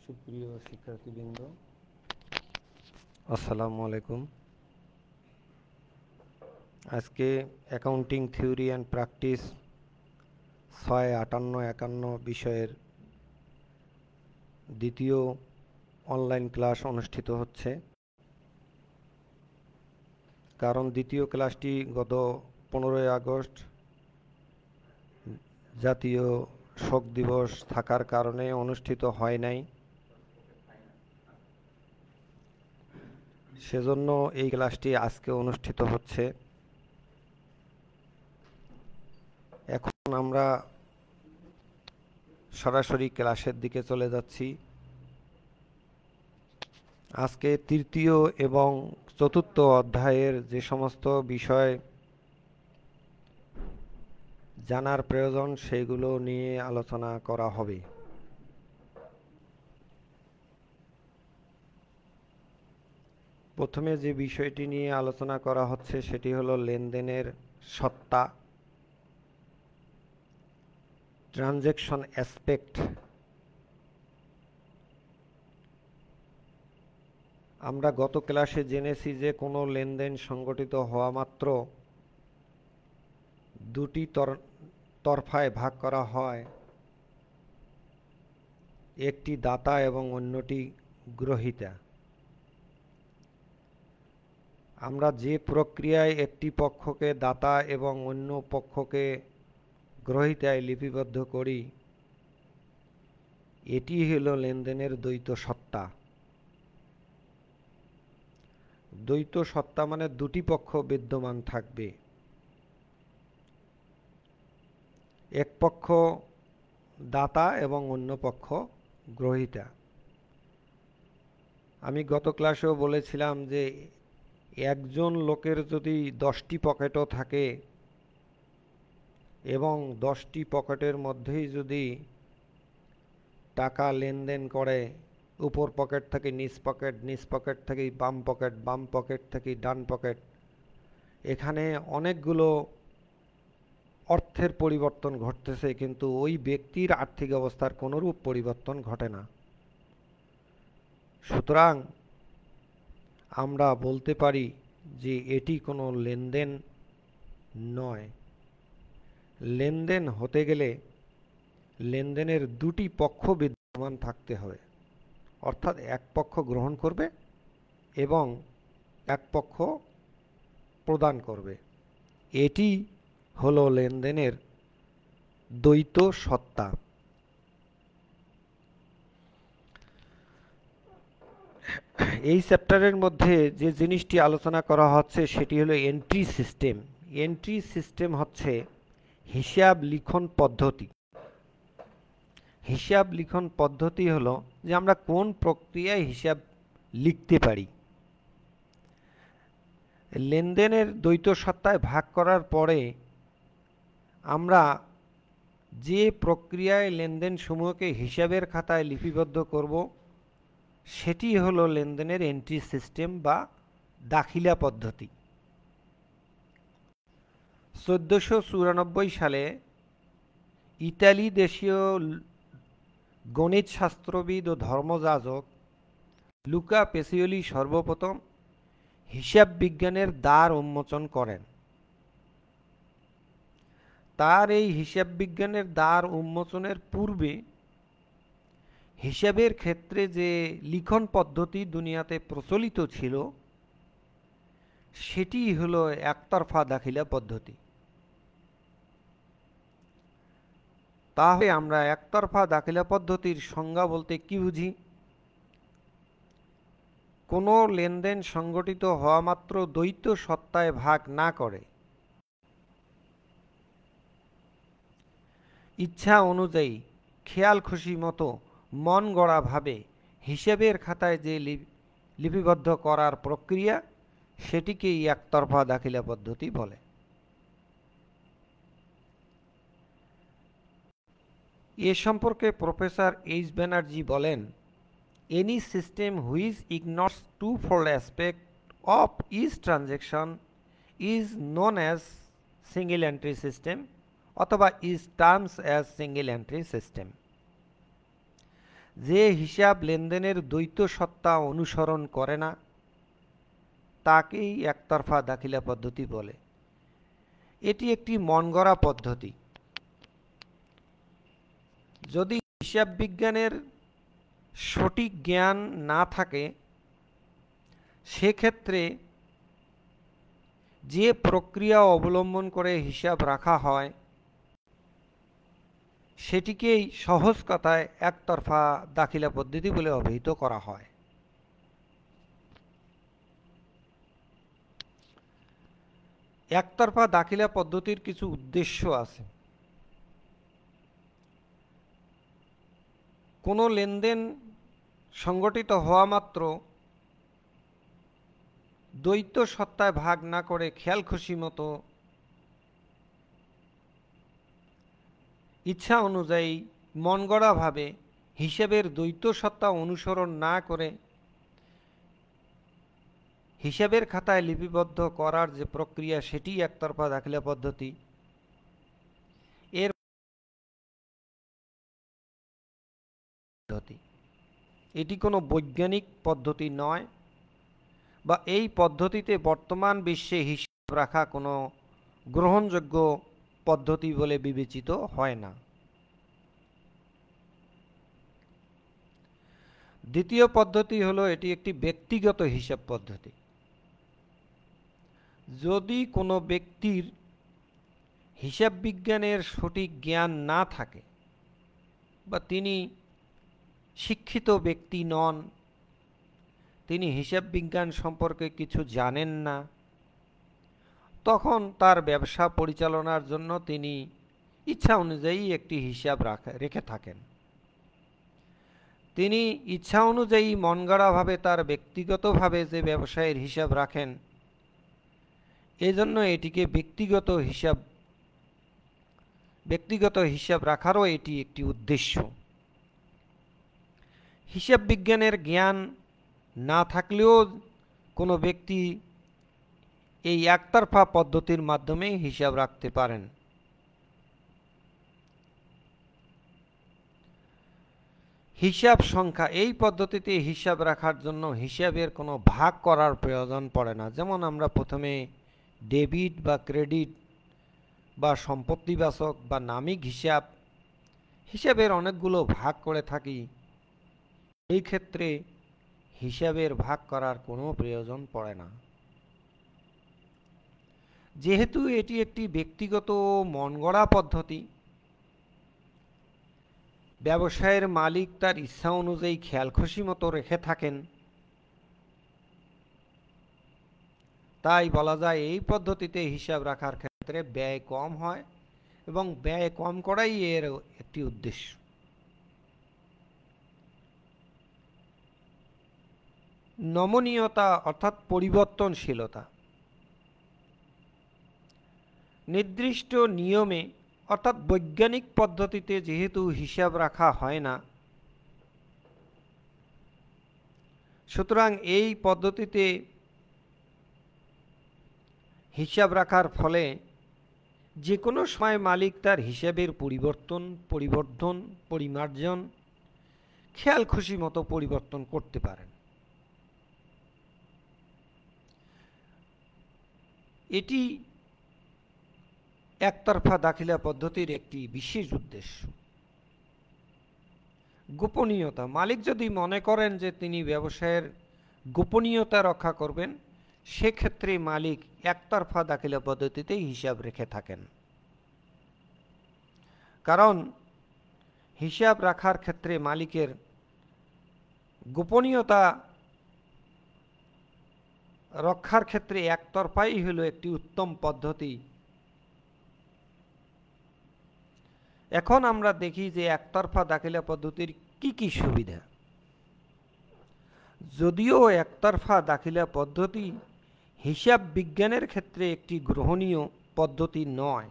সুপ্রিয় শিক্ষার্থীবৃন্দ, আসসালামু আলাইকুম। আজকে অ্যাকাউন্টিং থিওরি অ্যান্ড প্র্যাকটিস 6, 58, 51 বিষয়ের দ্বিতীয় অনলাইন ক্লাস অনুষ্ঠিত হচ্ছে। কারণ দ্বিতীয় ক্লাসটি গত 15 আগস্ট জাতীয় শোক দিবস থাকার কারণে অনুষ্ঠিত হয় নাই। সেজন্য এই ক্লাসটি আজকে অনুষ্ঠিত হচ্ছে। এখন আমরা সরাসরি ক্লাসের দিকে চলে যাচ্ছি। আজকে তৃতীয় এবং চতুর্থ অধ্যায়ের যে সমস্ত বিষয় জানার প্রয়োজন সেগুলো নিয়ে আলোচনা করা হবে। প্রথমে যে বিষয়টি নিয়ে আলোচনা করা হচ্ছে সেটি হলো লেনদেনের সত্তা, ট্রানজ্যাকশন অ্যাসপেক্ট। আমরা গত ক্লাসে জেনেছি যে কোনো লেনদেন সংগঠিত হওয়া মাত্র দুটি তরফায় ভাগ করা হয়, একটি দাতা এবং অন্যটি গ্রহীতা। আমরা যে প্রক্রিয়ায় একটি পক্ষকে দাতা এবং অন্য পক্ষকে গ্রহীতায় লিপিবদ্ধ করি, এটি হলো লেনদেনের দ্বৈত সত্তা। দ্বৈত সত্তা মানে দুটি পক্ষ বিদ্যমান থাকবে, এক পক্ষ দাতা এবং অন্য পক্ষ গ্রহীতা। আমি গত ক্লাসেও বলেছিলাম যে একজন লোকের যদি 10টি পকেটও থাকে এবং 10টি পকেটের মধ্যেই যদি টাকা লেনদেন করে, উপর পকেট থেকে নিচ পকেট, নিচ পকেট থেকে বাম পকেট, বাম পকেট থেকে ডান পকেট, এখানে অনেকগুলো অর্থের পরিবর্তন ঘটতেছে, কিন্তু ওই ব্যক্তির আর্থিক অবস্থার কোনোরূপ পরিবর্তন ঘটে না। সুতরাং আমরা বলতে পারি যে এটি কোনো লেনদেন নয়। লেনদেন হতে গেলে লেনদেনের দুটি পক্ষ বিদ্যমান থাকতে হবে, অর্থাৎ এক পক্ষ গ্রহণ করবে এবং এক পক্ষ প্রদান করবে। এটি হলো লেনদেনের দ্বৈত সত্তা। এই চ্যাপ্টারের মধ্যে যে জিনিসটি আলোচনা করা হচ্ছে সেটি হলো এন্ট্রি সিস্টেম। এন্ট্রি সিস্টেম হচ্ছে হিসাব লিখন পদ্ধতি। হিসাব লিখন পদ্ধতি হলো যে আমরা কোন প্রক্রিয়ায় হিসাব লিখতে পারি। লেনদেনের দ্বৈত সত্তায় ভাগ করার পরে আমরা যে প্রক্রিয়ায় লেনদেন সমূহকে হিসাবের খাতায় লিপিবদ্ধ করব সেটি হলো লেনদেনের এন্ট্রি সিস্টেম বা দাখিলা পদ্ধতি। 1494 সালে ইতালি দেশীয় গণিত শাস্ত্রবিদ ও ধর্মযাজক লুকা পেসিওলি সর্বপ্রথম হিসাব বিজ্ঞানের দ্বার উন্মোচন করেন। তার এই হিসাব বিজ্ঞানের দ্বার উন্মোচনের পূর্বে হিসাবের ক্ষেত্রে যে লিখন পদ্ধতি দুনিয়াতে প্রচলিত ছিল সেটি হলো একতরফা দাখিলা পদ্ধতি। তাহলে আমরা একতরফা দাখিলা পদ্ধতির সংজ্ঞা বলতে কি বুঝি? কোনো লেনদেন সংগঠিত হওয়া মাত্র দ্বৈত সত্তায় ভাগ না করে ইচ্ছা অনুযায়ী খেয়াল খুশি মতো মন গড়া ভাবে হিসাবের খাতায় যে লিপিবদ্ধ করার প্রক্রিয়া সেটিকেই একতরফা দাখিলা পদ্ধতি বলে। এ সম্পর্কে প্রফেসর এইচ ব্যানার্জি বলেন, any system which ignores twofold aspect of each transaction is known as single entry system অথবা is terms as single entry system. যে হিসাব লেনদেনের দ্বৈত সত্তা অনুসরণ করে না তাকেই একতরফা দাখিলা পদ্ধতি বলে। এটি একটি মনগড়া পদ্ধতি। যদি হিসাব বিজ্ঞানের সঠিক জ্ঞান না থাকে সেক্ষেত্রে যে প্রক্রিয়া অবলম্বন করে হিসাব রাখা হয় সেটিকেই সহজ কথায় একতরফা দাখিলা পদ্ধতি বলে অভিহিত করা হয়। একতরফা দাখিলা পদ্ধতির কিছু উদ্দেশ্য আছে। কোনো লেনদেন সংগঠিত হওয়া মাত্র দ্বৈত সত্তায় ভাগ না করে খেয়াল খুশি মতো ইচ্ছা অনুযায়ী মনগড়াভাবে হিসাবের দ্বৈত সত্তা অনুসরণ না করে হিসাবের খাতায় লিপিবদ্ধ করার যে প্রক্রিয়া সেটি একতরফা দাখিলা পদ্ধতি। এর পদ্ধতি এটি কোনো বৈজ্ঞানিক পদ্ধতি নয় বা এই পদ্ধতিতে বর্তমান বিশ্বে হিসাব রাখা কোনো গ্রহণযোগ্য পদ্ধতি বলে বিবেচিত হয় না। দ্বিতীয় পদ্ধতি হলো এটি একটি ব্যক্তিগত হিসাব পদ্ধতি। যদি কোনো ব্যক্তির হিসাব বিজ্ঞানের সঠিক জ্ঞান না থাকে বা তিনি শিক্ষিত ব্যক্তি নন, তিনি হিসাব বিজ্ঞান সম্পর্কে কিছু জানেন না, তখন তার ব্যবসা পরিচালনার জন্য তিনি ইচ্ছা অনুযায়ী একটি হিসাব রেখে থাকেন। তিনি ইচ্ছা অনুযায়ী মনগড়াভাবে তার ব্যক্তিগতভাবে যে ব্যবসায়ের হিসাব রাখেন, এজন্য এটিকে ব্যক্তিগত হিসাব রাখারও এটি একটি উদ্দেশ্য। হিসাব বিজ্ঞানের জ্ঞান না থাকলেও কোনো ব্যক্তি এই একতরফা পদ্ধতির মাধ্যমে হিসাব রাখতে পারেন। হিসাব সংখ্যা এই পদ্ধতিতে হিসাব রাখার জন্য হিসাবের কোনো ভাগ করার প্রয়োজন পড়ে না। যেমন আমরা প্রথমে ডেবিট বা ক্রেডিট বা সম্পত্তিবাচক বা নামিক হিসাবের অনেকগুলো ভাগ করে থাকি। এই ক্ষেত্রে হিসাবের ভাগ করার কোনো প্রয়োজন পড়ে না। যেহেতু এটি একটি ব্যক্তিগত মনগড়া পদ্ধতি, ব্যবসায়ের মালিক তার ইচ্ছা অনুযায়ী খেয়াল খুশি মতো রেখে থাকেন, তাই বলা যায় এই পদ্ধতিতে হিসাব রাখার ক্ষেত্রে ব্যয় কম হয় এবং ব্যয় কম করাই এর একটি উদ্দেশ্য। নমনীয়তা অর্থাৎ পরিবর্তনশীলতা। নির্দিষ্ট নিয়মে অর্থাৎ বৈজ্ঞানিক পদ্ধতিতে যেহেতু হিসাব রাখা হয় না, সুতরাং এই পদ্ধতিতে হিসাব রাখার ফলে যে কোনো সময় মালিক তার হিসাবের পরিবর্ধন পরিমার্জন খেয়াল খুশি মতো পরিবর্তন করতে পারেন। এটি একতরফা দাখিলা পদ্ধতির একটি বিশেষ উদ্দেশ্য। গোপনীয়তা। মালিক যদি মনে করেন যে তিনি ব্যবসায়ের গোপনীয়তা রক্ষা করবেন, সেক্ষেত্রে মালিক একতরফা দাখিলা পদ্ধতিতেই হিসাব রেখে থাকেন। কারণ হিসাব রাখার ক্ষেত্রে মালিকের গোপনীয়তা রক্ষার ক্ষেত্রে একতরফাই হলো একটি উত্তম পদ্ধতি। এখন আমরা দেখি যে একতরফা দাখিলা পদ্ধতির কি কি সুবিধা। যদিও একতরফা দাখিলা পদ্ধতি হিসাব বিজ্ঞানের ক্ষেত্রে একটি গ্রহণীয় পদ্ধতি নয়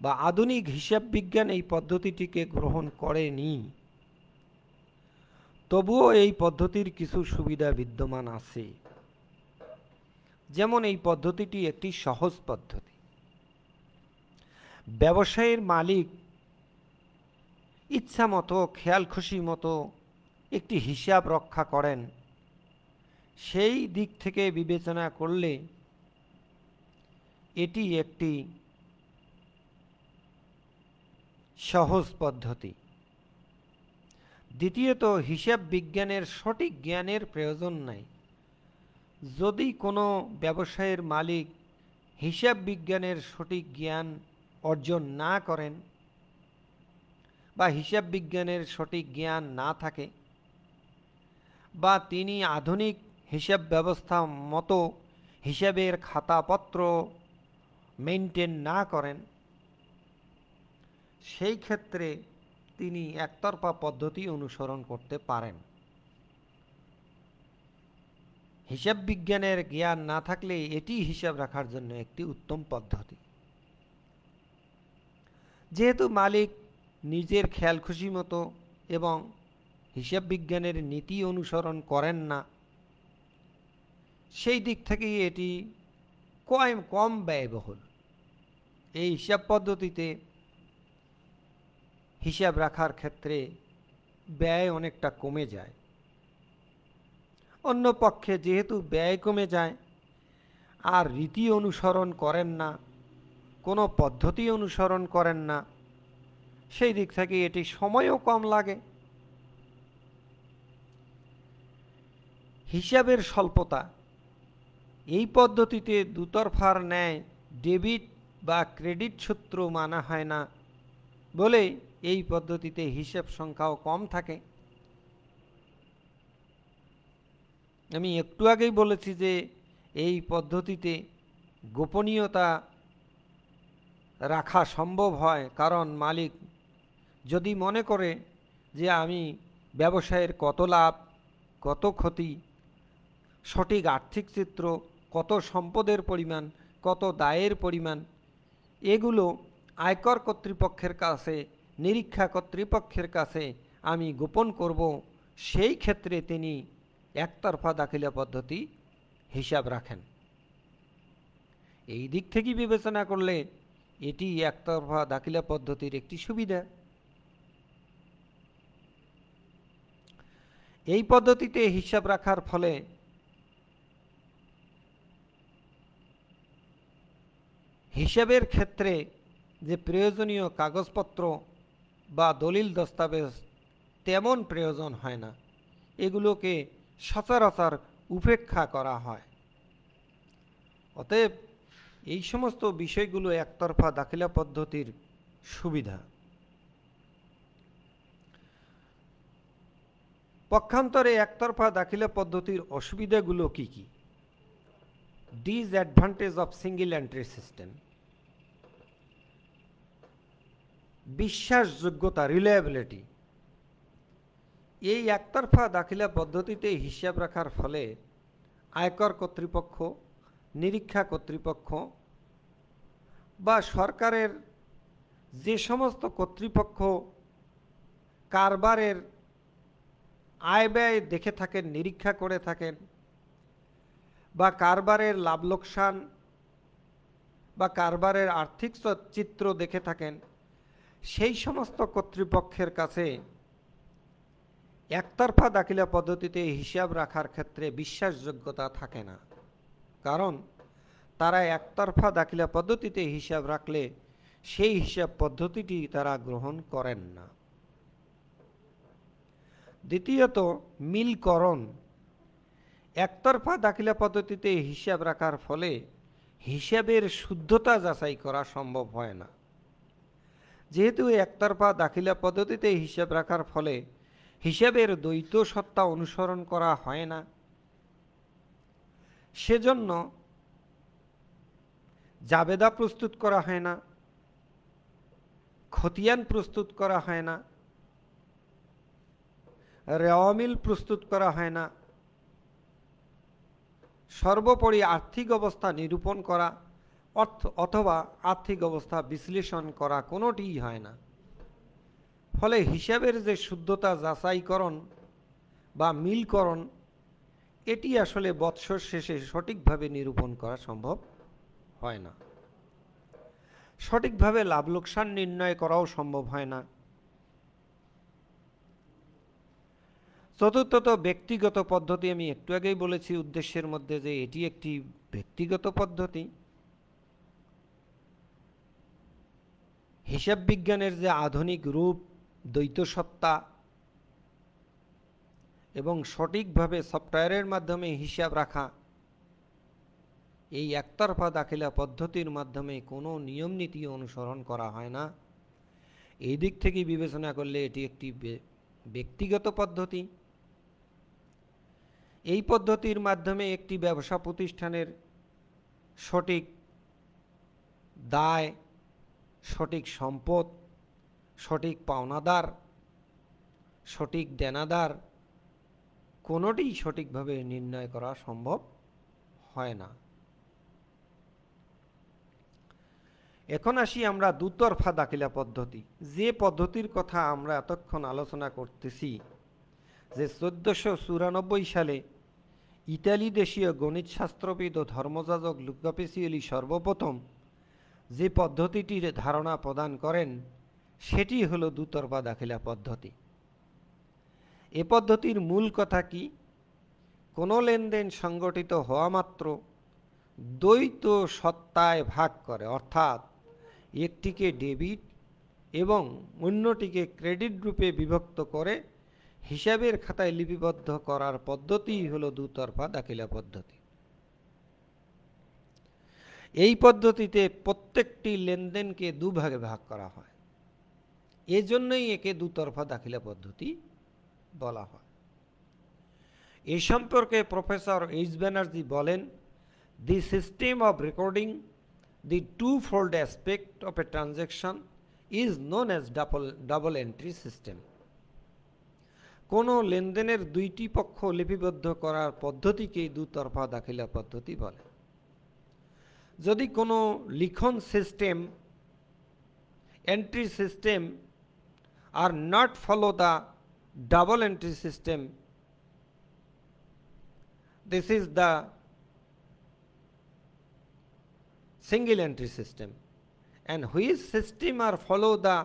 বা আধুনিক হিসাব বিজ্ঞান এই পদ্ধতিটিকে গ্রহণ করেনি, তবুও এই পদ্ধতির কিছু সুবিধা বিদ্যমান আছে। যেমন এই পদ্ধতিটি একটি সহজ পদ্ধতি। ব্যবসায়ের মালিক ইচ্ছা মতো খেয়াল খুশি মতো একটি হিসাব রক্ষা করেন, সেই দিক থেকে বিবেচনা করলে এটি একটি সহজ পদ্ধতি। দ্বিতীয়ত, হিসাব বিজ্ঞানের সঠিক জ্ঞানের প্রয়োজন নাই। যদি কোনো ব্যবসায়ের মালিক হিসাব বিজ্ঞানের সঠিক জ্ঞান অর্জন না করেন বা হিসাব বিজ্ঞানের সঠিক জ্ঞান না থাকে বা তিনি আধুনিক হিসাব ব্যবস্থা মতো হিসাবের খাতাপত্র মেনটেন না করেন, সেই ক্ষেত্রে তিনি একতরফা পদ্ধতি অনুসরণ করতে পারেন। হিসাব বিজ্ঞানের জ্ঞান না থাকলে এটি হিসাব রাখার জন্য একটি উত্তম পদ্ধতি। যেহেতু মালিক নিজের খেয়াল খুশি মতো এবং হিসাব বিজ্ঞানের নীতি অনুসরণ করেন না, সেই দিক থেকে এটি কম ব্যয়বহুল। এই হিসাব পদ্ধতিতে হিসাব রাখার ক্ষেত্রে ব্যয় অনেকটা কমে যায়। অন্য পক্ষে যেহেতু ব্যয় কমে যায় আর রীতি অনুসরণ করেন না, কোনো পদ্ধতি অনুসরণ করেন না, সেই দিক থেকে এটি সময়ও কম লাগে। হিসাবের স্বল্পতা, এই পদ্ধতিতে দুতরফার ন্যায় ডেবিট বা ক্রেডিট সূত্র মানা হয় না বলে এই পদ্ধতিতে হিসাব সংখ্যাও কম থাকে। আমি একটু আগেই বলেছি যে এই পদ্ধতিতে গোপনীয়তা রাখা সম্ভব হয়, কারণ মালিক যদি মনে করে যে আমি ব্যবসায়ের কত লাভ, কত ক্ষতি, সঠিক আর্থিক চিত্র, কত সম্পদের পরিমাণ, কত দায়ের পরিমাণ, এগুলো আয়কর কর্তৃপক্ষের কাছে, নিরীক্ষা কর্তৃপক্ষের কাছে আমি গোপন করব, সেই ক্ষেত্রে তিনি একতরফা দাখিলা পদ্ধতি হিসাব রাখেন। এই দিক থেকে বিবেচনা করলে এটি একতরফা দাখিলা পদ্ধতির একটি সুবিধা। এই পদ্ধতিতে হিসাব রাখার ফলে হিসাবের ক্ষেত্রে যে প্রয়োজনীয় কাগজপত্র বা দলিল দস্তাবেজ তেমন প্রয়োজন হয় না, এগুলোকে সচরাচর উপেক্ষা করা হয়। অতএব এই সমস্ত বিষয়গুলো একতরফা দাখিলা পদ্ধতির সুবিধা। পক্ষান্তরে একতরফা দাখিলা পদ্ধতির অসুবিধাগুলো কি কি? Disadvantage of single entry system. বিশ্বাসযোগ্যতা, রিলায়েবিলিটি। এই একতরফা দাখিলা পদ্ধতিতে হিসাব রাখার ফলে আয়কর কর্তৃপক্ষ, নিরীক্ষা কর্তৃপক্ষ বা সরকারের যে সমস্ত কর্তৃপক্ষ কারবারের আয় ব্যয় দেখে থাকেন, নিরীক্ষা করে থাকেন, বা কারবারের লাভ লোকসান বা কারবারের আর্থিক চিত্র দেখে থাকেন, সেই সমস্ত কর্তৃপক্ষের কাছে একতরফা দাখিলা পদ্ধতিতে হিসাব রাখার ক্ষেত্রে বিশ্বাসযোগ্যতা থাকে না, কারণ তারা একতরফা দাখিলা পদ্ধতিতে হিসাব রাখলে সেই হিসাব পদ্ধতিটি তারা গ্রহণ করেন না। দ্বিতীয়ত, মিলকরণ। একতরফা দাখিলা পদ্ধতিতে হিসাব রাখার ফলে হিসাবের শুদ্ধতা যাচাই করা সম্ভব হয় না। যেহেতু একতরফা দাখিলা পদ্ধতিতে হিসাব রাখার ফলে হিসাবের দ্বৈত সত্তা অনুসরণ করা হয় না, সেজন্য জাবেদা প্রস্তুত করা হয় না, খতিয়ান প্রস্তুত করা হয় না, রেওয়ামিল প্রস্তুত করা হয় না, সর্বোপরি আর্থিক অবস্থা নিরূপণ করা অথবা আর্থিক অবস্থা বিশ্লেষণ করা কোনোটিই হয় না। ফলে হিসাবের যে শুদ্ধতা যাচাইকরণ বা মিলকরণ, এটি আসলে বৎসর শেষে সঠিকভাবে নিরূপণ করা সম্ভব হয় না। সঠিকভাবে লাভ লোকসান নির্ণয় করাও সম্ভব হয় না। চতুর্থত ব্যক্তিগত পদ্ধতি। আমি একটু আগেই বলেছি উদ্দেশ্যের মধ্যে যে এটি একটি ব্যক্তিগত পদ্ধতি। হিসাব বিজ্ঞানের যে আধুনিক রূপ, দ্বৈত সত্তা এবং সঠিকভাবে সফটওয়্যারের মাধ্যমে হিসাব রাখা, এই একতরফা দাখিলা পদ্ধতির মাধ্যমে কোনো নিয়ম নীতি অনুসরণ করা হয় না। এই দিক থেকে বিবেচনা করলে এটি একটি ব্যক্তিগত পদ্ধতি। এই পদ্ধতির মাধ্যমে একটি ব্যবসা প্রতিষ্ঠানের সঠিক দায়, সঠিক সম্পদ, সঠিক পাওনাদার, সঠিক দেনাদার কোনোটিই সঠিকভাবে নির্ণয় করা সম্ভব হয় না। এখন আসি আমরা দুতরফা দাখিলা পদ্ধতি। যে পদ্ধতির কথা আমরা এতক্ষণ আলোচনা করতেছি, যে 1494 সালে ইতালি দেশীয় গণিত শাস্ত্রবিদ ও ধর্মযাজক লুকা পেসিওলি সর্বপ্রথম যে পদ্ধতিটির ধারণা প্রদান করেন সেটি হলো দুতরফা দাখিলা পদ্ধতি। এ পদ্ধতির মূল কথা কি? কোনো লেনদেন সংগঠিত হওয়া মাত্র দ্বৈত সত্তায় ভাগ করে, অর্থাৎ একটিকে ডেবিট এবং অন্যটিকে ক্রেডিট রূপে বিভক্ত করে হিসাবের খাতায় লিপিবদ্ধ করার পদ্ধতি হলো দুতরফা দাখিলা পদ্ধতি। এই পদ্ধতিতে প্রত্যেকটি লেনদেনকে দুভাগে ভাগ করা হয়, এজন্যই একে দুতরফা দাখিলা পদ্ধতি বলা হয়। এই সম্পর্কে প্রফেসর এইচ ব্যানার্জি বলেন, দি system of recording the two-fold aspect of a transaction is known as double entry system. কোনো লেনদেনের দুইটি পক্ষ লিপিবদ্ধ করার পদ্ধতিকে দুতরফা দাখিলা পদ্ধতি বলে। যদি কোনো লিখন system, entry system are not follow the double entry system, this is the single entry system, and which system are follow the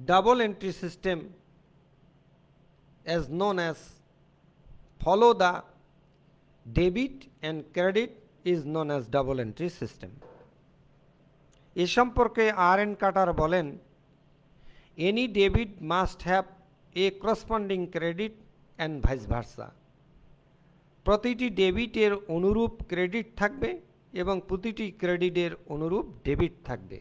double entry system as known as follow the debit and credit is known as double entry system. এ সম্পর্কে আর.এন. কাটার বলেন, any debit must have a corresponding credit and vice versa. প্রতিটি ডেবিটের অনুরূপ credit থাকবে এবং প্রতিটি ক্রেডিটের অনুরূপ debit থাকবে।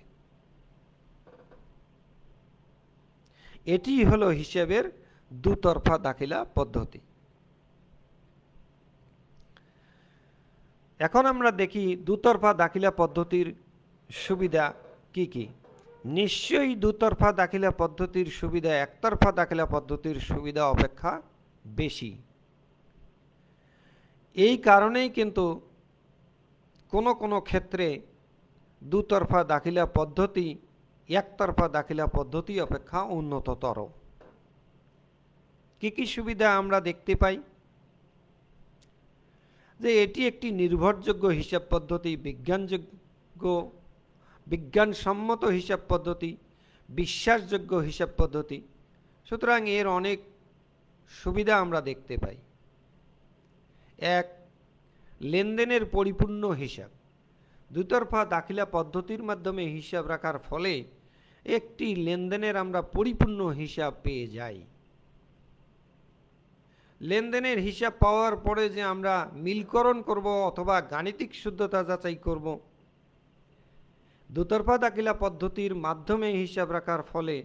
এটি হলো হিসাবের দুতরফা দাখিলা পদ্ধতি। এখন আমরা দেখি দুতরফা দাখিলা পদ্ধতির সুবিধা কি কি। নিশ্চয়ই দুতরফা দাখিলা পদ্ধতির সুবিধা একতরফা দাখিলা পদ্ধতির সুবিধা অপেক্ষা বেশি। এই কারণেই কিন্তু কোনো কোনো ক্ষেত্রে দুতরফা দাখিলা পদ্ধতি একতরফা দাখিলা পদ্ধতি অপেক্ষা উন্নততর। কি কি সুবিধা আমরা দেখতে পাই? যে এটি একটি নির্ভরযোগ্য হিসাব পদ্ধতি, বিজ্ঞানসম্মত হিসাব পদ্ধতি, বিশ্বাসযোগ্য হিসাব পদ্ধতি। সুতরাং এর অনেক সুবিধা আমরা দেখতে পাই। এক, লেনদেনের পরিপূর্ণ হিসাব। দুতরফা দাখিলা পদ্ধতির মাধ্যমে হিসাব রাখার ফলে একটি লেনদেনের আমরা পরিপূর্ণ হিসাব পেয়ে যাই। লেনদেনের হিসাব পাওয়ার পরে যে আমরা মিলকরণ করব অথবা গাণিতিক শুদ্ধতা যাচাই করব, দুতরফা দাখিলা পদ্ধতির মাধ্যমে হিসাব রাখার ফলে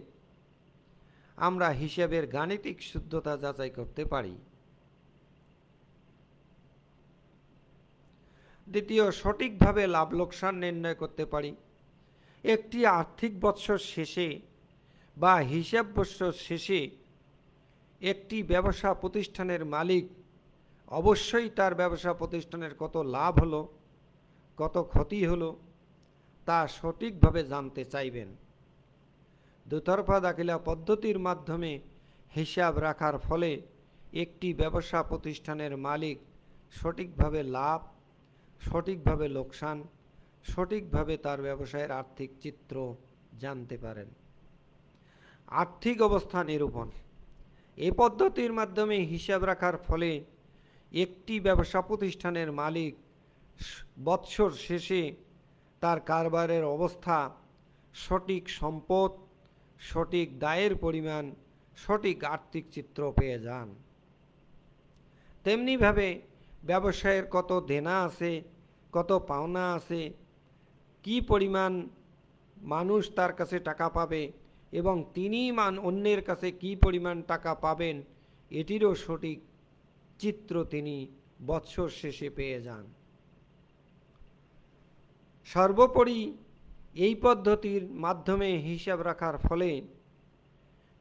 আমরা হিসাবের গাণিতিক শুদ্ধতা যাচাই করতে পারি। দ্বিতীয়, সঠিকভাবে লাভ লোকসান নির্ণয় করতে পারি। একটি আর্থিক বৎসর শেষে বা হিসাব বৎসর শেষে একটি ব্যবসা প্রতিষ্ঠানের মালিক অবশ্যই তার ব্যবসা প্রতিষ্ঠানের কত লাভ হলো, কত ক্ষতি হলো তা সঠিকভাবে জানতে চাইবেন। দুতরফা দাখিলা পদ্ধতির মাধ্যমে হিসাব রাখার ফলে একটি ব্যবসা প্রতিষ্ঠানের মালিক সঠিকভাবে লাভ, সঠিকভাবে লোকসান, সঠিকভাবে তার ব্যবসায়ের আর্থিক চিত্র জানতে পারেন। আর্থিক অবস্থা নিরূপণ। এই পদ্ধতির মাধ্যমে হিসাব রাখার ফলে একটি ব্যবসা প্রতিষ্ঠানের মালিক বৎসর শেষে তার কারবারের অবস্থা, সঠিক সম্পদ, সঠিক দায়ের পরিমাণ, সঠিক আর্থিক চিত্র পেয়ে যান। তেমনিভাবে ব্যবসায়ের কত দেনা আছে, কত পাওনা আছে, কি পরিমাণ মানুষ তার কাছে টাকা পাবে এবং তিনি অন্যের কাছে কি পরিমাণ টাকা পাবেন, এটিরও সঠিক চিত্র তিনি বৎসর শেষে পেয়ে যান। সর্বোপরি এই পদ্ধতির মাধ্যমে হিসাব রাখার ফলে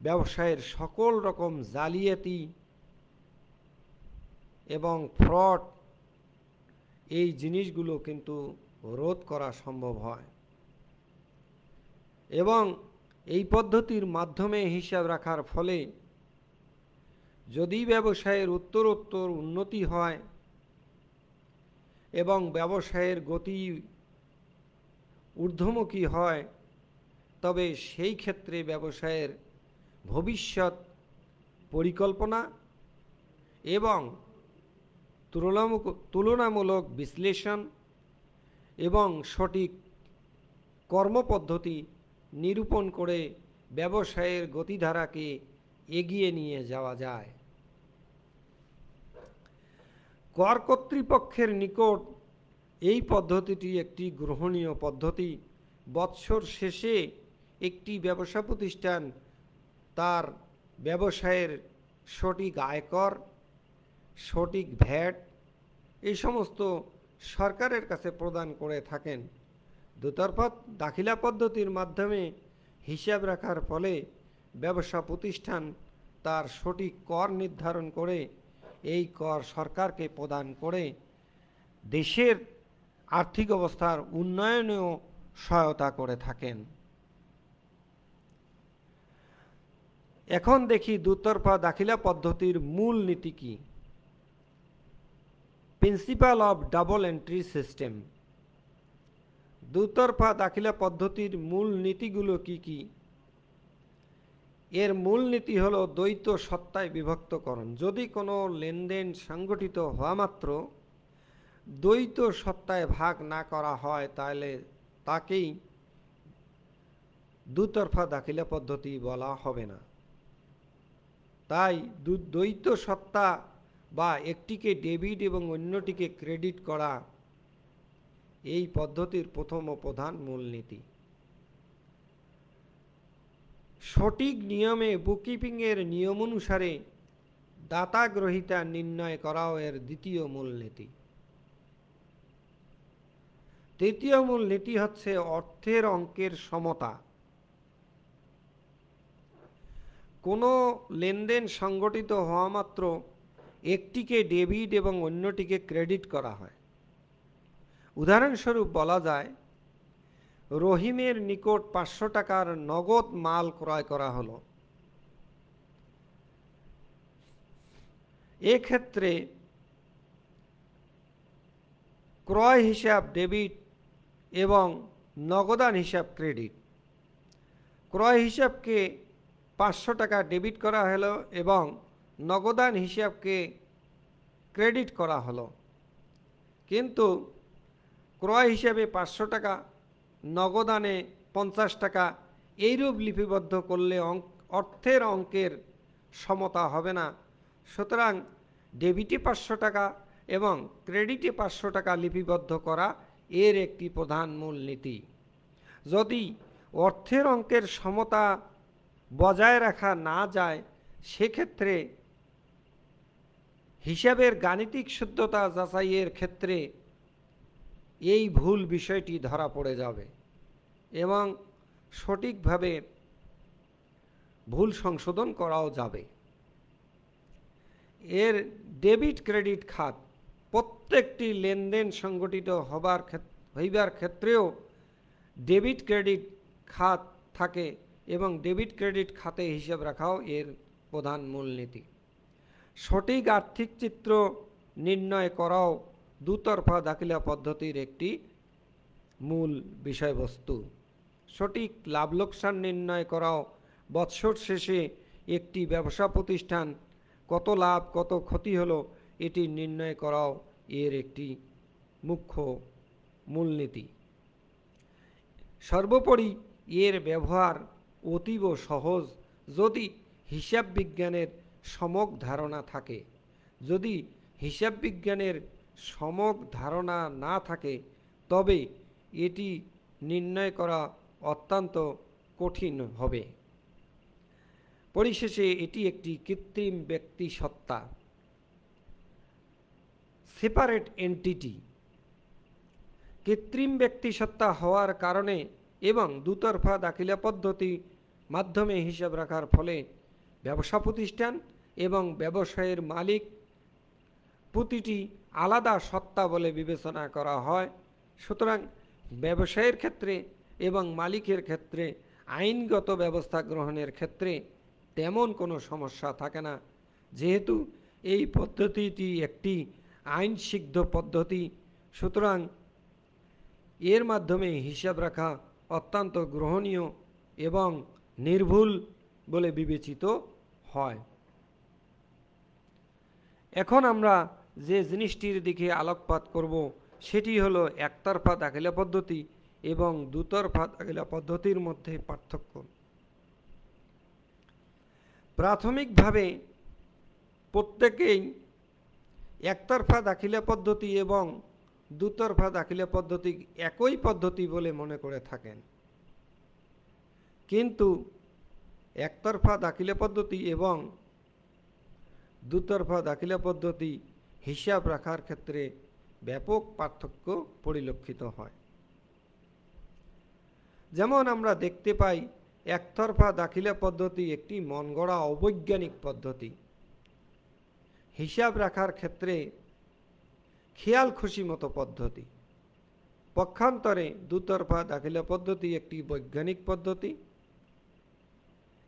ব্যবসায়ের সকল রকম জালিয়াতি এবং ফ্রড এই জিনিসগুলো কিন্তু রোধ করা সম্ভব হয়। এবং এই পদ্ধতির মাধ্যমে হিসাব রাখার ফলে যদি ব্যবসায়ের উত্তরোত্তর উন্নতি হয় এবং ব্যবসায়ের গতি ঊর্ধ্বমুখী হয়, তবে সেই ক্ষেত্রে ব্যবসায়ের ভবিষ্যৎ পরিকল্পনা এবং তুলনামূলক বিশ্লেষণ এবং সঠিক কর্মপদ্ধতি নিরূপণ করে ব্যবসায়ের গতিধারাকে এগিয়ে নিয়ে যাওয়া যায়। কর কর্তৃপক্ষের নিকট এই পদ্ধতিটি একটি গ্রহণীয় পদ্ধতি। বৎসর শেষে একটি ব্যবসা প্রতিষ্ঠান তার ব্যবসায়ের সঠিক আয়কর, সঠিক ভ্যাট এই সমস্ত সরকারের কাছে প্রদান করে থাকেন। দুতরফা দাখিলা পদ্ধতির মাধ্যমে হিসাব রাখার ফলে ব্যবসা প্রতিষ্ঠান তার সঠিক কর নির্ধারণ করে এই কর সরকারকে প্রদান করে দেশের আর্থিক অবস্থার উন্নয়নেও সহায়তা করে থাকেন। এখন দেখি দুতরফা দাখিলা পদ্ধতির মূল নীতি কি। Principle of double entry system. দুতরফা দাখিলা পদ্ধতির মূল নীতিগুলো কি কি? এর মূল নীতি হলো দ্বৈত সত্তায় বিভক্তকরণ। যদি কোনো লেনদেন সংগঠিত হওয়া মাত্র দ্বৈত সত্তায় ভাগ না করা হয় তাহলে তাকেই দুতরফা দাখিলা পদ্ধতি বলা হবে না। তাই দ্বৈত সত্তা বা একটিকে ডেবিট এবং অন্যটিকে ক্রেডিট করা এই পদ্ধতির প্রথম ও প্রধান মূলনীতি। সঠিক নিয়মে বুককিপিংয়ের নিয়ম অনুসারে দাতা গ্রহীতা নির্ণয় করাও এর দ্বিতীয় মূলনীতি। তৃতীয় মূলনীতি হচ্ছে অর্থের অঙ্কের সমতা। কোনো লেনদেন সংগঠিত হওয়া মাত্র একটিকে ডেবিট এবং অন্যটিকে ক্রেডিট করা হয়। উদাহরণস্বরূপ বলা যায়, রহিমের নিকট 500 টাকার নগদ মাল ক্রয় করা হলো। এক্ষেত্রে ক্রয় হিসাব ডেবিট এবং নগদান হিসাব ক্রেডিট। ক্রয় হিসাবকে 500 টাকা ডেবিট করা হলো এবং নগদান হিসাবকে ক্রেডিট করা হলো। কিন্তু ক্রয় হিসাবে 500 টাকা, নগদানে 50 টাকা এইরূপ লিপিবদ্ধ করলে অর্থের অঙ্কের সমতা হবে না। সুতরাং ডেবিটে 500 টাকা এবং ক্রেডিটে 500 টাকা লিপিবদ্ধ করা এর একটি প্রধান মূলনীতি। যদি অর্থের অঙ্কের সমতা বজায় রাখা না যায় সেক্ষেত্রে হিসাবের গাণিতিক শুদ্ধতা যাচাইয়ের ক্ষেত্রে এই ভুল বিষয়টি ধরা পড়ে যাবে এবং সঠিকভাবে ভুল সংশোধন করাও যাবে। এর ডেবিট ক্রেডিট খাত প্রত্যেকটি লেনদেন সংগঠিত হইবার ক্ষেত্রেও ডেবিট ক্রেডিট খাত থাকে এবং ডেবিট ক্রেডিট খাতে হিসাব রাখাও এর প্রধান মূলনীতি। সঠিক আর্থিক চিত্র নির্ণয় করাও দুতরফা দাখিলা পদ্ধতির একটি মূল বিষয়বস্তু। সঠিক লাভ লোকসান নির্ণয় করাও বৎসর শেষে একটি ব্যবসা প্রতিষ্ঠান কত লাভ কত ক্ষতি হলো এটি নির্ণয় করাও এর একটি মুখ্য মূলনীতি। সর্বোপরি এর ব্যবহার অতীব সহজ যদি হিসাব বিজ্ঞানের সম্যক ধারণা থাকে। যদি হিসাব বিজ্ঞানের সম্যক ধারণা না থাকে তবে এটি নির্ণয় করা অত্যন্ত কঠিন হবে। পরিশেষে এটি একটি কৃত্রিম ব্যক্তি সত্তা, সেপারেট এন্টিটি। কৃত্রিম ব্যক্তি সত্তা হওয়ার কারণে এবং দুতরফা দাখিলা পদ্ধতি মাধ্যমে হিসাব রাখার ফলে ব্যবসা প্রতিষ্ঠান এবং ব্যবসায়ের মালিক প্রতিটি আলাদা সত্তা বলে বিবেচনা করা হয়। সুতরাং ব্যবসায়ের ক্ষেত্রে এবং মালিকের ক্ষেত্রে আইনগত ব্যবস্থা গ্রহণের ক্ষেত্রে তেমন কোনো সমস্যা থাকে না, যেহেতু এই পদ্ধতিটি একটি আইনসিদ্ধ পদ্ধতি। সুতরাং এর মাধ্যমে হিসাব রাখা অত্যন্ত গ্রহণীয় এবং নির্ভুল বলে বিবেচিত হয়। এখন আমরা যে জিনিসটির দিকে আলোকপাত করব সেটি হলো একতরফা দাখিলা পদ্ধতি এবং দুতরফা দাখিলা পদ্ধতির মধ্যে পার্থক্য। প্রাথমিকভাবে প্রত্যেকেই একতরফা দাখিলা পদ্ধতি এবং দুতরফা দাখিলা পদ্ধতি একই পদ্ধতি বলে মনে করে থাকেন, কিন্তু একতরফা দাখিলা পদ্ধতি এবং দুতরফা দাখিলা পদ্ধতি হিসাব রাখার ক্ষেত্রে ব্যাপক পার্থক্য পরিলক্ষিত হয়। যেমন আমরা দেখতে পাই, একতরফা দাখিলা পদ্ধতি একটি মনগড়া অবৈজ্ঞানিক পদ্ধতি। হিসাব রাখার ক্ষেত্রে খেয়াল খুশি মতো পদ্ধতি। পক্ষান্তরে দুতরফা দাখিলা পদ্ধতি একটি বৈজ্ঞানিক পদ্ধতি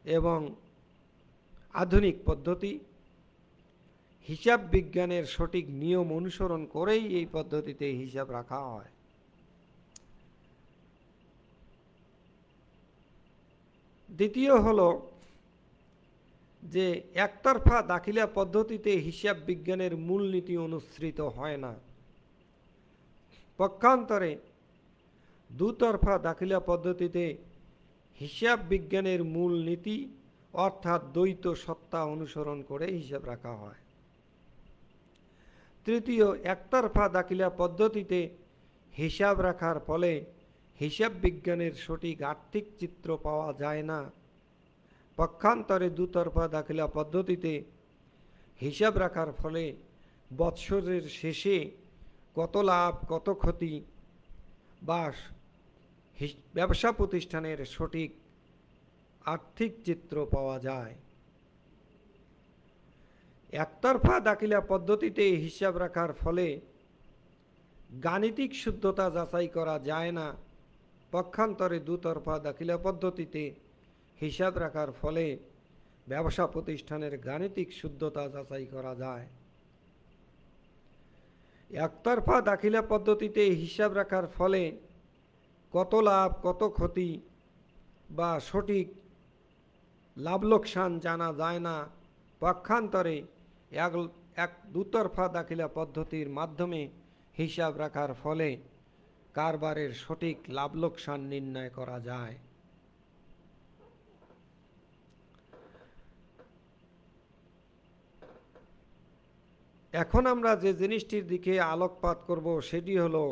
এবং আধুনিক পদ্ধতি। হিসাব বিজ্ঞানের সঠিক নিয়ম অনুসরণ করেই এই পদ্ধতিতে হিসাব রাখা হয়। দ্বিতীয় হলো যে একতরফা দাখিলা পদ্ধতিতে হিসাব বিজ্ঞানের মূলনীতি অনুসৃত হয় না। পক্ষান্তরে দুতরফা দাখিলা পদ্ধতিতে হিসাব বিজ্ঞানের মূলনীতি অর্থাৎ দ্বৈত সত্তা অনুসরণ করে হিসাব রাখা হয়। তৃতীয়, একতরফা দাখিলা পদ্ধতিতে হিসাব রাখার ফলে হিসাব বিজ্ঞানের সঠিক আর্থিক চিত্র পাওয়া যায় না। পক্ষান্তরে দুতরফা দাখিলা পদ্ধতিতে হিসাব রাখার ফলে বৎসরের শেষে কত লাভ কত ক্ষতি বা ব্যবসা প্রতিষ্ঠানের সঠিক আর্থিক চিত্র পাওয়া যায়। একতরফা দাখিলা পদ্ধতিতে হিসাব রাখার ফলে গাণিতিক শুদ্ধতা যাচাই করা যায় না। পক্ষান্তরে দুতরফা দাখিলা পদ্ধতিতে হিসাব রাখার ফলে ব্যবসা প্রতিষ্ঠানের গাণিতিক শুদ্ধতা যাচাই করা যায়। একতরফা দাখিলা পদ্ধতিতে হিসাব রাখার ফলে কত লাভ কত ক্ষতি বা সঠিক লাভ লোকসান জানা যায় না। পক্ষান্তরে দুতরফা দাখিলা পদ্ধতির মাধ্যমে হিসাব রাখার ফলে কারবারের সঠিক লাভ লোকসান নির্ণয় করা যায়। এখন আমরা যে জিনিসটির দিকে আলোকপাত করব সেটি হলো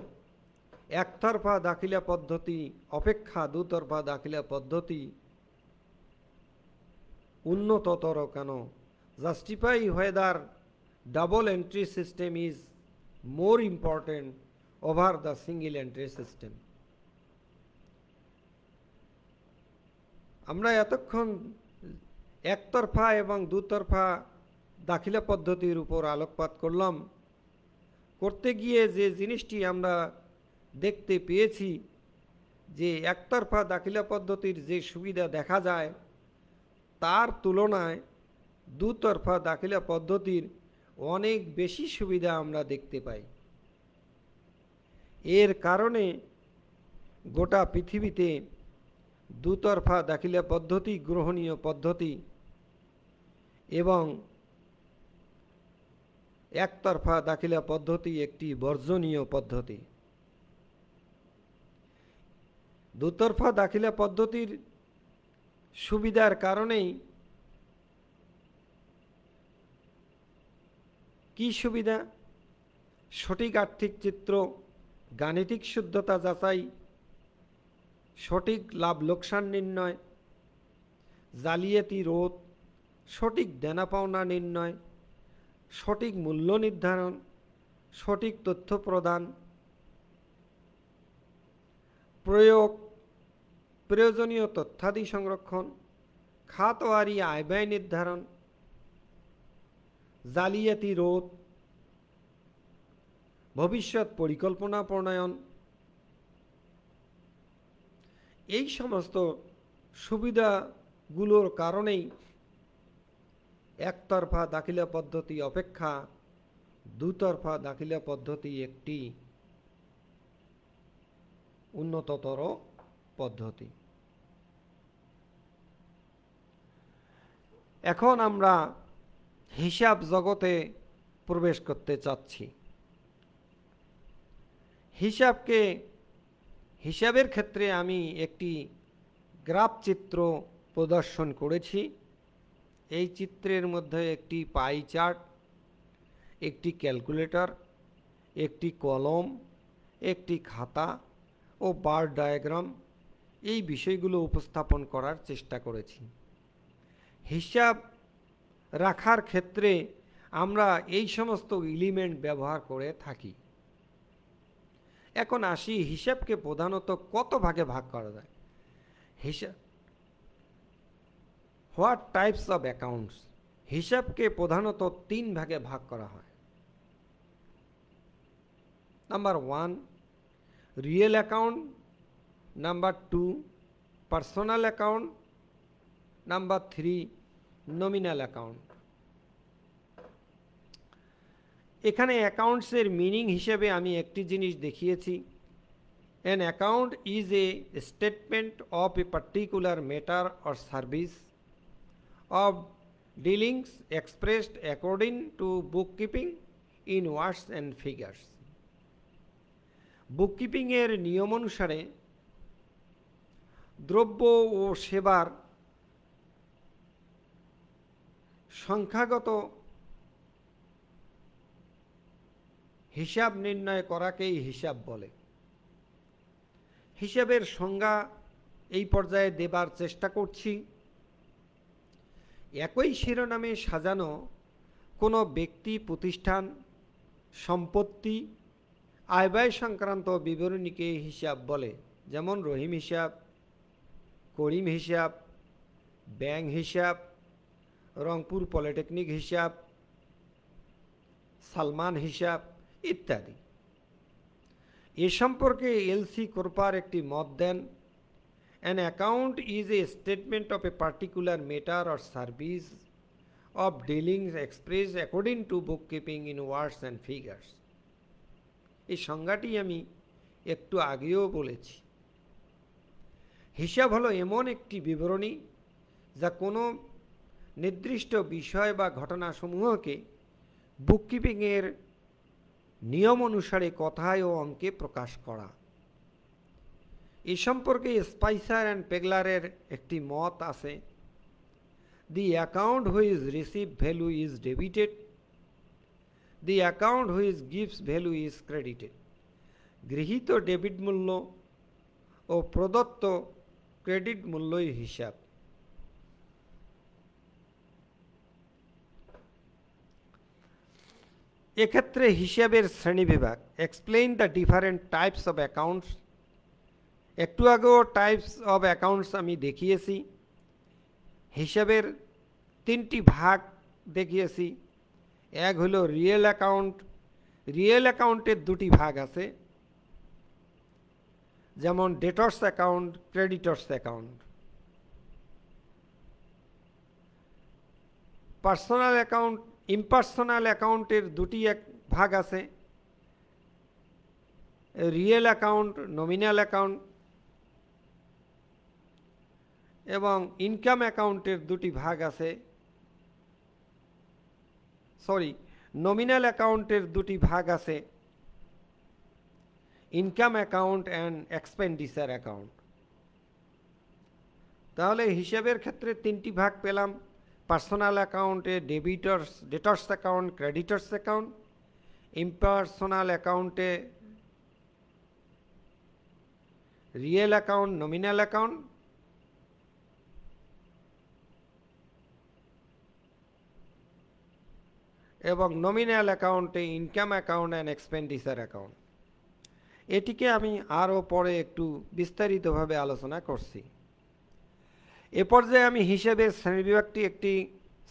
একতরফা দাখিলা পদ্ধতি অপেক্ষা দুতরফা দাখিলা পদ্ধতি উন্নততর কেন? Justify whether double entry system is more important over the single entry system. আমরা এতক্ষণ একতরফা এবং দুতরফা দাখিলা পদ্ধতির উপর আলোকপাত করলাম। করতে গিয়ে যে জিনিসটি আমরা দেখতে পেয়েছি যে একতরফা দাখিলা পদ্ধতির যে সুবিধা দেখা যায় তার তুলনায় দুতরফা দাখিলা পদ্ধতির অনেক বেশি সুবিধা আমরা দেখতে পাই। এর কারণে গোটা পৃথিবীতে দুতরফা দাখিলা পদ্ধতি গ্রহণীয় পদ্ধতি এবং একতরফা দাখিলা পদ্ধতি একটি বর্জনীয় পদ্ধতি। দুতরফা দাখিলা পদ্ধতির সুবিধার কারণেই কি সুবিধা? সঠিক আর্থিক চিত্র, গাণিতিক শুদ্ধতা যাচাই, সঠিক লাভ লোকসান নির্ণয়, জালিয়াতি রোধ, সঠিক দেনা পাওনা নির্ণয়, সঠিক মূল্য নির্ধারণ, সঠিক তথ্য প্রদান, প্রয়োজনীয় তথ্যাদি সংরক্ষণ, খাতওয়ারি আয় ব্যয় নির্ধারণ, জালিয়াতি রোধ, ভবিষ্যৎ পরিকল্পনা প্রণয়ন, এই সমস্ত সুবিধাগুলোর কারণেই একতরফা দাখিলা পদ্ধতি অপেক্ষা দুতরফা দাখিলা পদ্ধতি একটি উন্নততর পদ্ধতি। এখন আমরা হিসাব জগতে প্রবেশ করতে চাচ্ছি। হিসাবের ক্ষেত্রে আমি একটি গ্রাফ চিত্র প্রদর্শন করেছি। এই চিত্রের মধ্যে একটি পাই চার্ট, একটি ক্যালকুলেটর, একটি কলম, একটি খাতা ও বার ডায়াগ্রাম, এই বিষয়গুলো উপস্থাপন করার চেষ্টা করেছি। হিসাব রাখার ক্ষেত্রে আমরা এই সমস্ত এলিমেন্ট ব্যবহার করে থাকি। এখন আসি হিসাবকে প্রধানত কত ভাগে ভাগ করা যায়। What types of accounts? হিসাবকে প্রধানত 3 ভাগে ভাগ করা হয়। Number 1 real account, number 2 personal account, number 3 nominal account. এখানে অ্যাকাউন্টসের মিনিং হিসেবে আমি একটি জিনিস দেখিয়েছি। An account is a statement of a particular matter or service of dealings expressed according to bookkeeping in words and figures. Bookkeeping এর নিয়ম অনুসারে দ্রব্য ও সেবার সংখ্যাগত হিসাব নির্ণয় করাকেই হিসাব বলে। হিসাবের সংজ্ঞা এই পর্যায়ে দেবার চেষ্টা করছি। একই শিরোনামে সাজানো কোনো ব্যক্তি, প্রতিষ্ঠান, সম্পত্তি, আয় ব্যয় সংক্রান্ত বিবরণীকে হিসাব বলে। যেমন রহিম হিসাব, করিম হিসাব, ব্যাংক হিসাব, রংপুর পলিটেকনিক হিসাব, সালমান হিসাব ইত্যাদি। এ সম্পর্কে এলসি কোরপার একটি মত দেন, An account is a statement of a particular matter or service of dealings expressed according to bookkeeping in words and figures. এই সংজ্ঞাটি আমি একটু আগেও বলেছি। হিসাব হলো এমন একটি বিবরণী যা কোনো নির্দিষ্ট বিষয় বা ঘটনাসমূহকে বুককিপিংয়ের নিয়ম অনুসারে কথায় ও অঙ্কে প্রকাশ করা। এই সম্পর্কে স্পাইসার অ্যান্ড পেগলারের একটি মত আছে, দি account which receive value is debited, the account which gives value is credited. গৃহীত ডেবিট মূল্য ও প্রদত্ত ক্রেডিট মূল্যই হিসাব। এক্ষেত্রে হিসাবের শ্রেণীবিভাগ, explain the different types of accounts. একটু আগেও টাইপস অফ অ্যাকাউন্টস আমি দেখিয়েছি। হিসাবের 3টি ভাগ দেখিয়েছি। এক হলো রিয়েল অ্যাকাউন্ট। রিয়েল অ্যাকাউন্টের 2টি ভাগ আছে, যেমন debtors account, creditors account. Personal account impersonal অ্যাকাউন্টের দুটি ভাগ আছে, রিয়েল অ্যাকাউন্ট, নমিনাল অ্যাকাউন্ট, এবং ইনকাম অ্যাকাউন্টের দুটি ভাগ আছে, নমিনাল অ্যাকাউন্টের দুটি ভাগ আছে, income account and expenditure account. তাহলে হিসাবের ক্ষেত্রে তিনটি ভাগ পেলাম। পার্সোনাল অ্যাকাউন্টে debtors account, creditors account. Impersonal অ্যাকাউন্টে রিয়েল অ্যাকাউন্ট, নমিনাল অ্যাকাউন্ট। এবং নমিনাল অ্যাকাউন্টে income account and expenditure account. এটিকে আমি আরও পরে একটু বিস্তারিতভাবে আলোচনা করছি। এ পর্যায়ে আমি হিসাবের শ্রেণীবিভাগটি একটি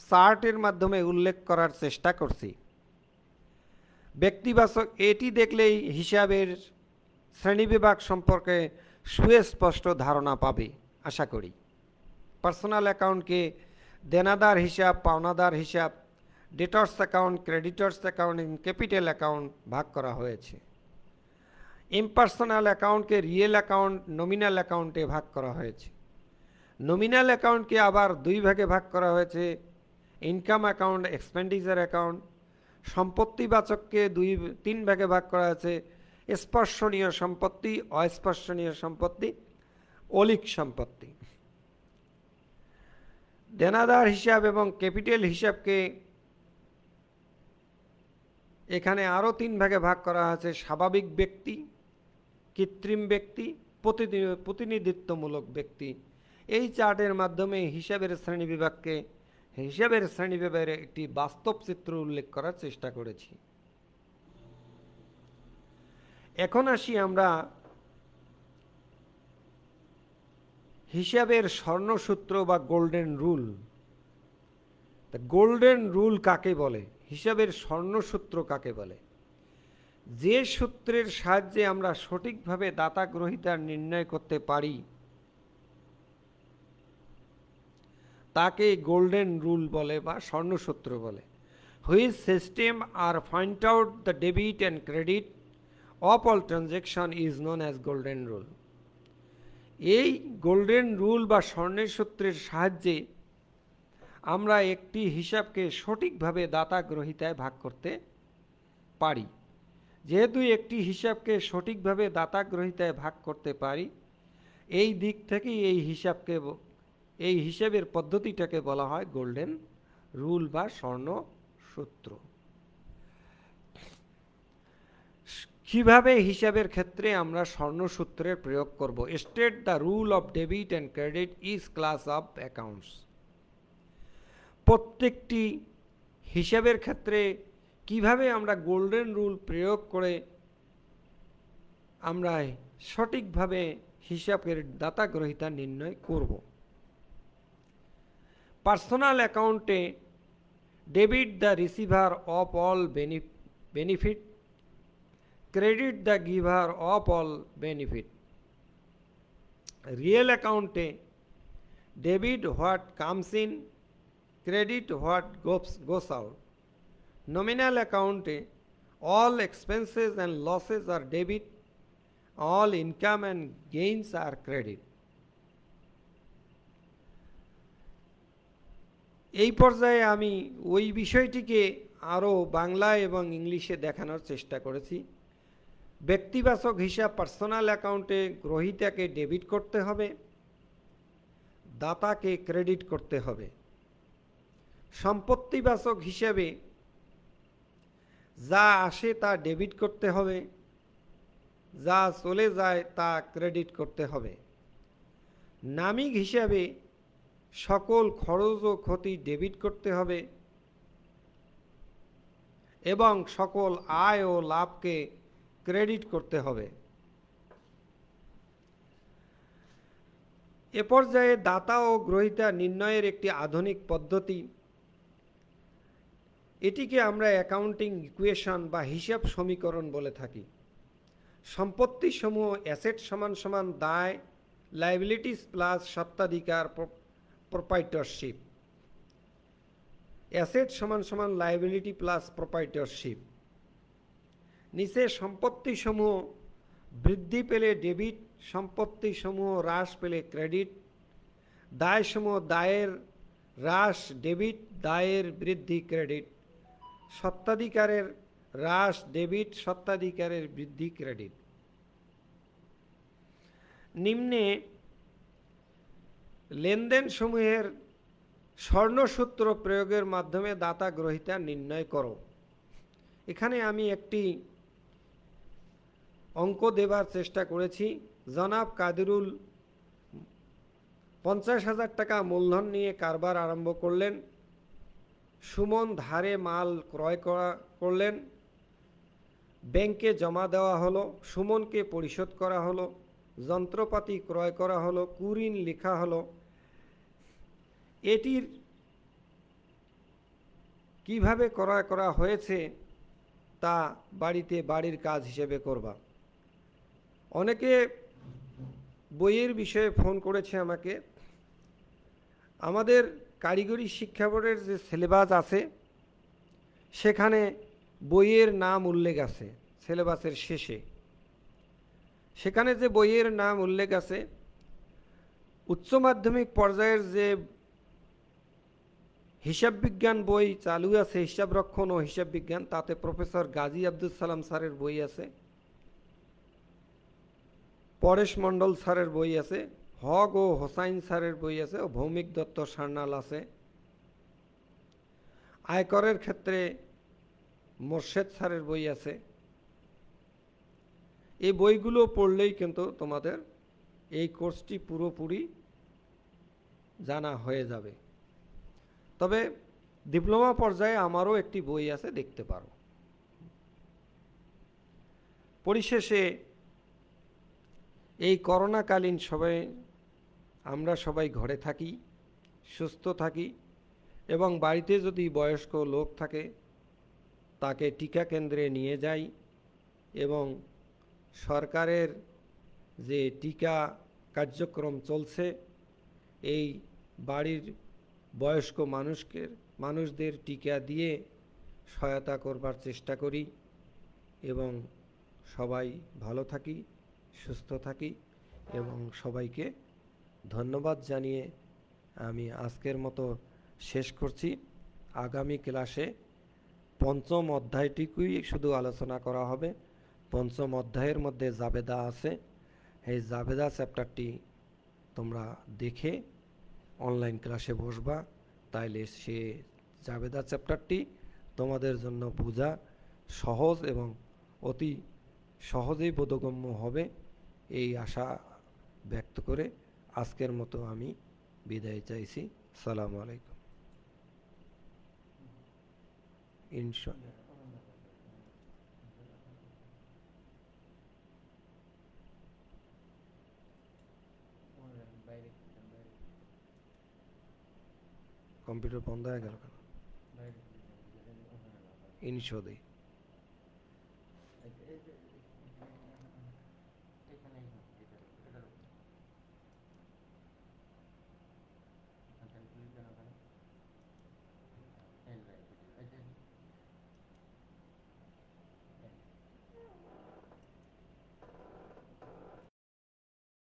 চার্টের মাধ্যমে উল্লেখ করার চেষ্টা করছি। ব্যক্তিবাচক এটি দেখলেই হিসাবের শ্রেণীবিভাগ সম্পর্কে সুস্পষ্ট ধারণা পাবে আশা করি। পার্সোনাল অ্যাকাউন্টকে দেনাদার হিসাব, পাওনাদার হিসাব, ডেটর্স অ্যাকাউন্ট, ক্রেডিটর্স অ্যাকাউন্ট এবং ক্যাপিটাল অ্যাকাউন্ট ভাগ করা হয়েছে। ইম্পার্সোনাল অ্যাকাউন্টকে রিয়েল অ্যাকাউন্ট, নমিনাল অ্যাকাউন্টে ভাগ করা হয়েছে। নমিনাল অ্যাকাউন্টকে আবার দুই ভাগে ভাগ করা হয়েছে, ইনকাম অ্যাকাউন্ট, এক্সপেন্ডিচার অ্যাকাউন্ট। সম্পত্তিবাচককে তিন ভাগে ভাগ করা হয়েছে, স্পর্শনীয় সম্পত্তি, অস্পর্শনীয় সম্পত্তি, অলিক সম্পত্তি। দেনাদার হিসাব এবং ক্যাপিটাল হিসাবকে এখানে আরও তিন ভাগে ভাগ করা হয়েছে, স্বাভাবিক ব্যক্তি, কৃত্রিম ব্যক্তি, প্রতিনিধিত্বমূলক ব্যক্তি। এই চার্টের মাধ্যমে হিসাবের শ্রেণীবিভাগের একটি বাস্তব চিত্র উল্লেখ করার চেষ্টা করেছি। এখন আসি আমরা হিসাবের স্বর্ণসূত্র বা গোল্ডেন রুল। গোল্ডেন রুল কাকে বলে, হিসাবের স্বর্ণসূত্র কাকে বলে? যে সূত্রের সাহায্যে আমরা সঠিকভাবে দাতা গ্রহীতার নির্ণয় করতে পারি তাকে গোল্ডেন রুল বলে বা স্বর্ণসূত্র বলে। Which system are find out the debit and credit of all transaction is known as golden rule. এই গোল্ডেন রুল বা স্বর্ণের সূত্রের সাহায্যে আমরা একটি হিসাবকে সঠিকভাবে দাতা গ্রহীতায় ভাগ করতে পারি। যেহেতু একটি হিসাবকে সঠিকভাবে দাতা গ্রহীতায় ভাগ করতে পারি, এই দিক থেকেই এই হিসাবের পদ্ধতিটাকে বলা হয় গোল্ডেন রুল বা স্বর্ণসূত্র। কিভাবে হিসাবের ক্ষেত্রে আমরা স্বর্ণসূত্রের প্রয়োগ করব? State the rule of debit and credit is class of accounts. প্রত্যেকটি হিসাবের ক্ষেত্রে কিভাবে আমরা গোল্ডেন রুল প্রয়োগ করে আমরা সঠিকভাবে হিসাবের দাতা গ্রহীতা নির্ণয় করব। পার্সোনাল অ্যাকাউন্টে debit the receiver of all benefit, credit the giver of all benefit. Real অ্যাকাউন্টে debit what comes in, credit what goes out. Nominal account, all expenses and losses are debit, all income and gains are credit. এই পর্যায়ে আমি ওই বিষয়টিকে আরও বাংলা এবং ইংলিশে দেখানোর চেষ্টা করেছি। ব্যক্তিবাচক হিসাব পার্সোনাল অ্যাকাউন্টে গ্রহীতাকে ডেবিট করতে হবে, দাতাকে ক্রেডিট করতে হবে। সম্পত্তিবাচক হিসাবে যা আসে তা ডেবিট করতে হবে, যা চলে যায় তা ক্রেডিট করতে হবে। নামিক হিসাবে সকল খরচ ও ক্ষতি ডেবিট করতে হবে এবং সকল আয় ও লাভকে ক্রেডিট করতে হবে। এ পর্যায়ে দাতা ও গ্রহীতা নির্ণয়ের একটি আধুনিক পদ্ধতি, এটিকে আমরা অ্যাকাউন্টিং ইকুয়েশন বা হিসাব সমীকরণ বলে থাকি। সম্পত্তি সমূহ অ্যাসেট সমান সমান দায়, লাইবিলিটিস প্লাস স্বত্বাধিকার, প্রোপ্রাইটরশিপ। অ্যাসেট সমান সমান লাইবিলিটি প্লাস প্রপাইটরশিপ। নিচে সম্পত্তি সমূহ বৃদ্ধি পেলে ডেবিট, সম্পত্তি সমূহ হ্রাস পেলে ক্রেডিট। দায় সমূহ দায়ের হ্রাস ডেবিট, দায়ের বৃদ্ধি ক্রেডিট। স্বত্বাধিকারের হ্রাস ডেবিট, স্বত্বাধিকারের বৃদ্ধি ক্রেডিট। নিম্নে লেনদেন সমূহের স্বর্ণসূত্র প্রয়োগের মাধ্যমে দাতা গ্রহীতা নির্ণয় করো। এখানে আমি একটি অঙ্ক দেবার চেষ্টা করেছি। জনাব কাদিরুল 50,000 টাকা মূলধন নিয়ে কারবার আরম্ভ করলেন। সুমন ধারে মাল ক্রয় করলেন, ব্যাংকে জমা দেওয়া হলো, সুমনকে পরিশোধ করা হলো, যন্ত্রপাতি ক্রয় করা হলো, কুঋণ লেখা হলো। এটির কিভাবে ক্রয় করা হয়েছে তা বাড়িতে বাড়ির কাজ হিসেবে করবা। অনেকে বইয়ের বিষয়ে ফোন করেছে আমাকে। আমাদের কারিগরি শিক্ষা বোর্ডের যে সিলেবাস আছে সেখানে বইয়ের নাম উল্লেখ আছে সিলেবাসের শেষে। সেখানে যে বইয়ের নাম উল্লেখ আছে, উচ্চ মাধ্যমিক পর্যায়ের যে হিসাব বিজ্ঞান বই চালু আছে, হিসাব রক্ষণ ও হিসাব বিজ্ঞান, তাতে প্রফেসর গাজী আব্দুল সালাম স্যারের বই আছে, পরেশ মণ্ডল স্যারের বই আছে, হক ও হোসাইন স্যারের বই আছে, ও ভৌমিক দত্ত সান্যাল আছে। আয়করের ক্ষেত্রে মোর্শেদ স্যারের বই আছে। এই বইগুলো পড়লেই কিন্তু তোমাদের এই কোর্সটি পুরোপুরি জানা হয়ে যাবে। তবে ডিপ্লোমা পর্যায়ে আমারও একটি বই আছে, দেখতে পারো। পরিশেষে এই করোনাকালীন আমরা সবাই ঘরে থাকি, সুস্থ থাকি, এবং বাড়িতে যদি বয়স্ক লোক থাকে তাকে টিকা কেন্দ্রে নিয়ে যাই, এবং সরকারের যে টিকা কার্যক্রম চলছে এই বাড়ির বয়স্ক মানুষদের টিকা দিয়ে সহায়তা করবার চেষ্টা করি, এবং সবাই ভালো থাকি, সুস্থ থাকি, এবং সবাইকে ধন্যবাদ জানিয়ে আমি আজকের মতো শেষ করছি। আগামী ক্লাসে পঞ্চম অধ্যায়টিকুই শুধু আলোচনা করা হবে। পঞ্চম অধ্যায়ের মধ্যে জাবেদা আছে। এই জাবেদা চ্যাপ্টারটি তোমরা দেখে অনলাইন ক্লাসে বসবা, তাইলে সে জাবেদা চ্যাপ্টারটি তোমাদের জন্য বোঝা সহজ এবং অতি সহজেই বোধগম্য হবে, এই আশা ব্যক্ত করে আজকের মতো আমি বিদায় চাইছি। আসসালামু আলাইকুম। ইনশাআল্লাহ কম্পিউটার বন্ধ হয়ে গেল কেন? ইনশো দেই।